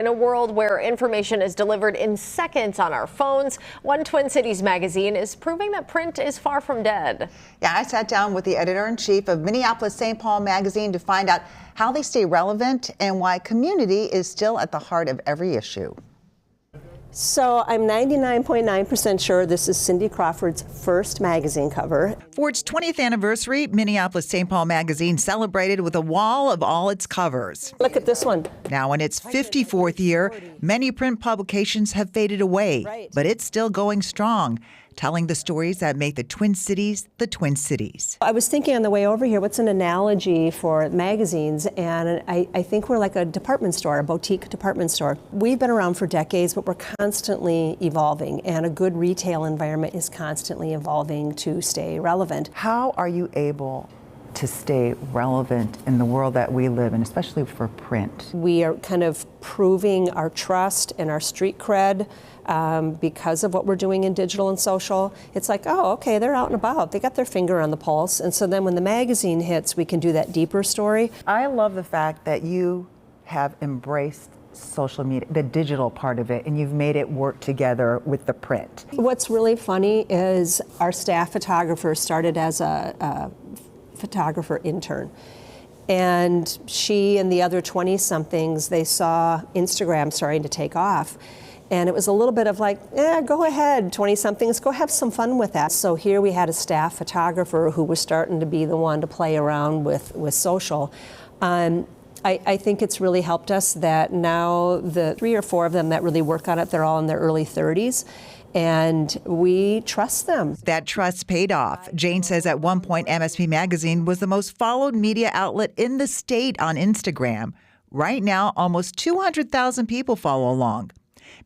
In a world where information is delivered in seconds on our phones, one Twin Cities magazine is proving that print is far from dead. Yeah, I sat down with the editor-in-chief of Mpls.St.Paul Magazine to find out how they stay relevant and why community is still at the heart of every issue. So I'm 99.9% sure this is Cindy Crawford's first magazine cover. For its 20th anniversary, Mpls.St.Paul Magazine celebrated with a wall of all its covers. Look at this one. Now in its 54th year, many print publications have faded away, but it's still going strong, telling the stories that make the Twin Cities the Twin Cities. I was thinking on the way over here, what's an analogy for magazines? And I think we're like a department store, a boutique department store. We've been around for decades, but we're constantly evolving, and a good retail environment is constantly evolving to stay relevant. How are you able to stay relevant in the world that we live in, especially for print? We are kind of proving our trust and our street cred because of what we're doing in digital and social. It's like, oh, okay, they're out and about. They got their finger on the pulse. And so then when the magazine hits, we can do that deeper story. I love the fact that you have embraced social media, the digital part of it, and you've made it work together with the print. What's really funny is our staff photographer started as a photographer intern. And she and the other 20-somethings, they saw Instagram starting to take off. And it was a little bit of like, go ahead, 20-somethings, go have some fun with that. So here we had a staff photographer who was starting to be the one to play around with social. I think it's really helped us that now the 3 or 4 of them that really work on it, they're all in their early 30s. And we trust them. That trust paid off. Jayne says at one point MSP Magazine was the most followed media outlet in the state on Instagram. Right now, almost 200,000 people follow along.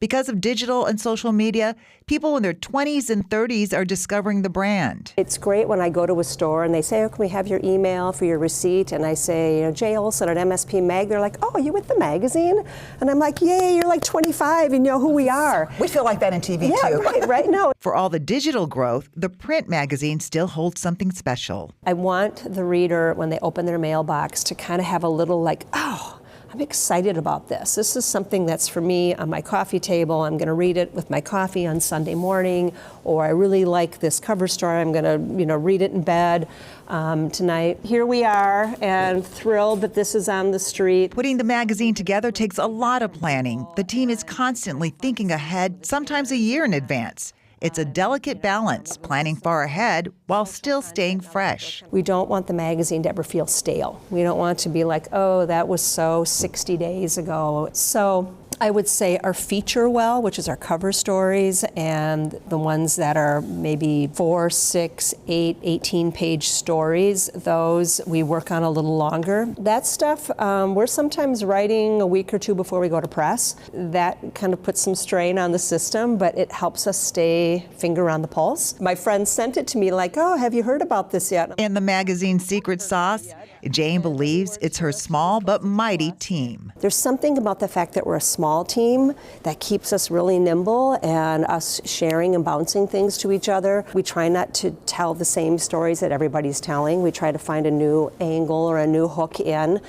Because of digital and social media, people in their 20s and 30s are discovering the brand. It's great when I go to a store and they say, oh, can we have your email for your receipt? And I say, Jay Olson at MSP Mag. They're like, oh, you with the magazine? And I'm like, yay, you're like 25 and you know who we are. We feel like that in TV too. Right, no. For all the digital growth, the print magazine still holds something special. I want the reader, when they open their mailbox, to kind of have a little like, oh, I'm excited about this. This is something that's for me on my coffee table. I'm going to read it with my coffee on Sunday morning, or I really like this cover story. I'm going to, read it in bed tonight. Here we are, and thrilled that this is on the street. Putting the magazine together takes a lot of planning. The team is constantly thinking ahead, sometimes a year in advance. It's a delicate balance, planning far ahead while still staying fresh. We don't want the magazine to ever feel stale. We don't want to be like, oh, that was so 60 days ago. So I would say our feature well, which is our cover stories, and the ones that are maybe 4, 6, 8, 18-page stories, those we work on a little longer. That stuff, we're sometimes writing a week or 2 before we go to press. That kind of puts some strain on the system, but it helps us stay finger on the pulse. My friend sent it to me like, oh, have you heard about this yet? In the magazine's secret sauce, Jayne believes it's her small but mighty team. There's something about the fact that we're a small team that keeps us really nimble and us sharing and bouncing things to each other. We try not to tell the same stories that everybody's telling. We try to find a new angle or a new hook in.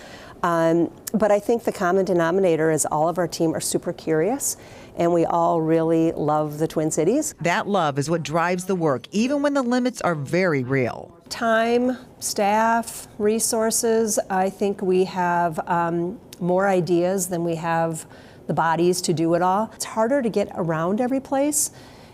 But I think the common denominator is all of our team are super curious, and we all really love the Twin Cities. That love is what drives the work, even when the limits are very real. Time, staff, resources. I think we have more ideas than we have the bodies to do it all. It's harder to get around every place.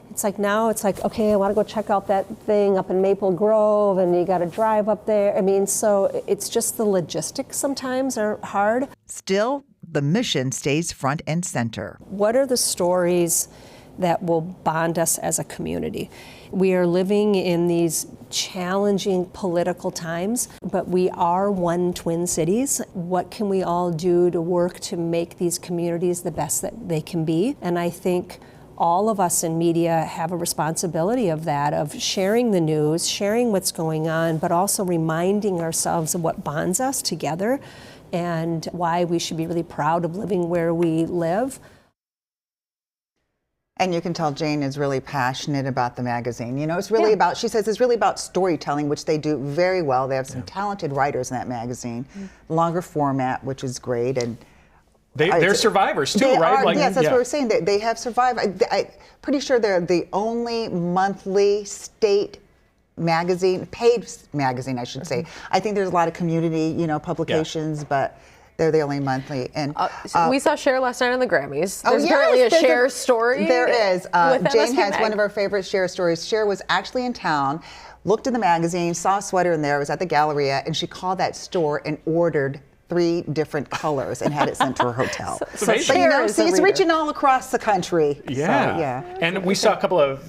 It's like now it's like, okay, I want to go check out that thing up in Maple Grove, and you got to drive up there. I mean, so it's just the logistics sometimes are hard. Still, the mission stays front and center. What are the stories that will bond us as a community? We are living in these challenging political times, but we are one Twin Cities. What can we all do to work to make these communities the best that they can be? And I think all of us in media have a responsibility of that, of sharing the news, sharing what's going on, but also reminding ourselves of what bonds us together and why we should be really proud of living where we live. And you can tell Jayne is really passionate about the magazine. You know, it's really about, she says it's really about storytelling, which they do very well. They have some talented writers in that magazine. Longer format, which is great. And They're survivors too, They right? are, yes, that's what we're saying. They have survived. I'm pretty sure they're the only monthly state magazine, paid magazine, I should say. I think there's a lot of community, publications, but they're the only monthly. And we saw Cher last night on the Grammys. There's yes, apparently a there's Cher story. There is. with Jane MSP has Mag. one of our favorite Cher stories. Cher was actually in town, looked in the magazine, saw a sweater in there, it was at the Galleria, and she called that store and ordered 3 different colors and had it sent to her hotel. So But Cher is a it's reader. reaching all across the country. Yeah. So, yeah. And we saw a couple of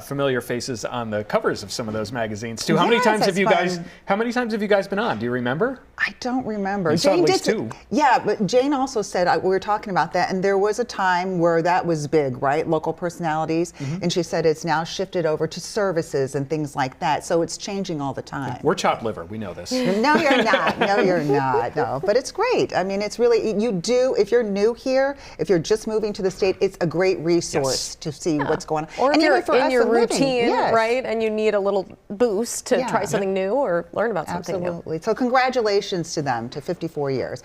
familiar faces on the covers of some of those magazines too. How many Yes, times have that's you guys? fun. How many times have you guys been on? Do you remember? I don't remember. You saw at least did. 2. Yeah, but Jane also said we were talking about that, and there was a time where that was big, right? Local personalities, and she said it's now shifted over to services and things like that. So it's changing all the time. We're chopped liver. We know this. No, you're not. No, you're not. No, but it's great. I mean, it's really if you're new here, if you're just moving to the state, it's a great resource to see what's going on. Or if And you're even for in us, your the living, routine, yes. right, and you need a little boost to Yeah. try something new or learn about something new. Absolutely. So congratulations to them to 54 years.